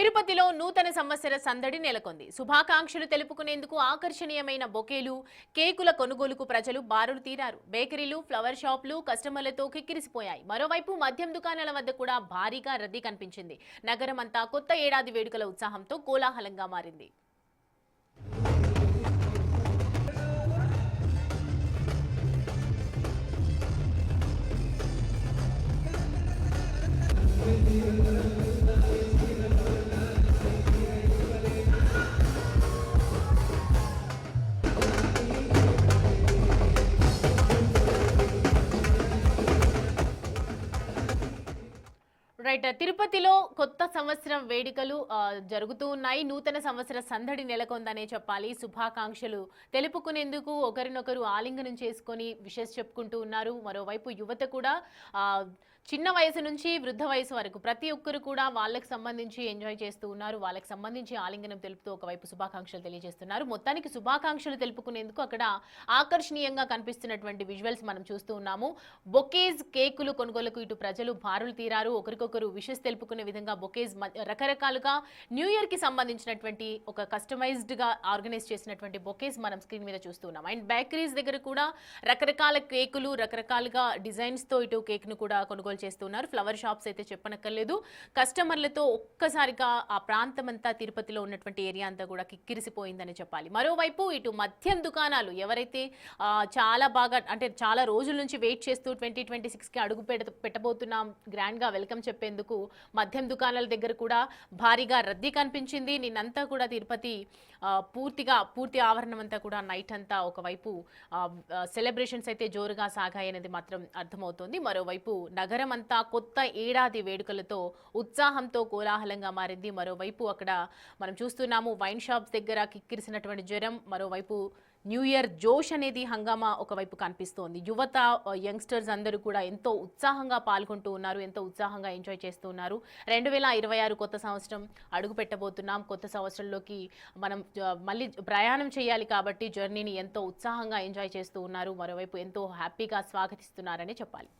తిరుపతిలో నూతన సంవత్సర సందడి నెలకొంది. శుభాకాంక్షలు తెలుపుకునేందుకు ఆకర్షణీయమైన బొకేలు, కేకుల కొనుగోలుకు ప్రజలు బారులు తీరారు. బేకరీలు, ఫ్లవర్ షాపులు కస్టమర్లతో కిక్కిరిసిపోయాయి. మరోవైపు మద్యం దుకాణాల వద్ద కూడా భారీగా రద్దీ కనిపించింది. నగరమంతా కొత్త ఏడాది వేడుకల ఉత్సాహంతో కోలాహలంగా మారింది. రైట్. తిరుపతిలో కొత్త సంవత్సరం వేడుకలు జరుగుతూ ఉన్నాయి. నూతన సంవత్సర సందడి నెలకొందనే చెప్పాలి. శుభాకాంక్షలు తెలుపుకునేందుకు ఒకరినొకరు ఆలింగనం చేసుకొని విషెస్ చెప్పుకుంటూ ఉన్నారు. మరోవైపు యువత కూడా చిన్న వయసు నుంచి వృద్ధ వయసు వరకు ప్రతి ఒక్కరు కూడా వాళ్ళకి సంబంధించి ఎంజాయ్ చేస్తూ ఉన్నారు. వాళ్ళకి సంబంధించి ఆలింగనం తెలుపుతూ ఒకవైపు శుభాకాంక్షలు తెలియజేస్తున్నారు. మొత్తానికి శుభాకాంక్షలు తెలుపుకునేందుకు అక్కడ ఆకర్షణీయంగా కనిపిస్తున్నటువంటి విజువల్స్ మనం చూస్తూ ఉన్నాము. బొకేజ్, కేకులు కొనుగోలుకు ఇటు ప్రజలు బారులు తీరారు. ఒకరికొకరు విషెస్ తెలుపుకునే విధంగా బొకేజ్ రకరకాలుగా న్యూ ఇయర్ కి సంబంధించినటువంటి ఒక కస్టమైజ్డ్ గా ఆర్గనైజ్ చేసినటువంటి బొకేజ్ మనం స్క్రీన్ మీద చూస్తున్నాం. అండ్ బేకరీస్ దగ్గర కూడా రకరకాల కేకులు, రకరకాలుగా డిజైన్స్ తో ఇటు కేక్ ను కూడా కొనుగోలు చేస్తున్నారు. ఫ్లవర్ షాప్స్ అయితే చెప్పనక్కర్లేదు. కస్టమర్లతో ఒక్కసారిగా ఆ ప్రాంతం అంతా, తిరుపతిలో ఉన్నటువంటి ఏరియా అంతా కూడా కిక్కిరిసిపోయిందని చెప్పాలి. మరోవైపు ఇటు మద్యం దుకాణాలు ఎవరైతే చాలా బాగా అంటే చాలా రోజుల నుంచి వెయిట్ చేస్తూ 2026 కి అడుగు పెట్టబోతున్నాం, గ్రాండ్ గా వెల్కమ్ చెప్పేందుకు మద్యం దుకాణాల దగ్గర కూడా భారీగా రద్దీ కనిపించింది. నిన్నంతా కూడా తిరుపతి పూర్తి ఆవరణం అంతా కూడా నైట్ అంతా ఒకవైపు సెలబ్రేషన్స్ అయితే జోరుగా సాగాయనేది మాత్రం అర్థమవుతోంది. మరోవైపు నగరం అంతా కొత్త ఏడాది వేడుకలతో ఉత్సాహంతో కోలాహలంగా మారింది. మరోవైపు అక్కడ మనం చూస్తున్నాము వైన్ షాప్స్ దగ్గర కిక్కిరిసినటువంటి జ్వరం, మరోవైపు న్యూ ఇయర్ జోష్ అనేది హంగామా ఒకవైపు కనిపిస్తోంది. యువత, యంగ్స్టర్స్ అందరూ కూడా ఎంతో ఉత్సాహంగా పాల్గొంటూ ఉన్నారు, ఎంతో ఉత్సాహంగా ఎంజాయ్ చేస్తూ ఉన్నారు. 2026 కొత్త సంవత్సరం అడుగు పెట్టబోతున్నాం. కొత్త సంవత్సరంలోకి మనం మళ్ళీ ప్రయాణం చేయాలి కాబట్టి జర్నీని ఎంతో ఉత్సాహంగా ఎంజాయ్ చేస్తూ ఉన్నారు. మరోవైపు ఎంతో హ్యాపీగా స్వాగతిస్తున్నారని చెప్పాలి.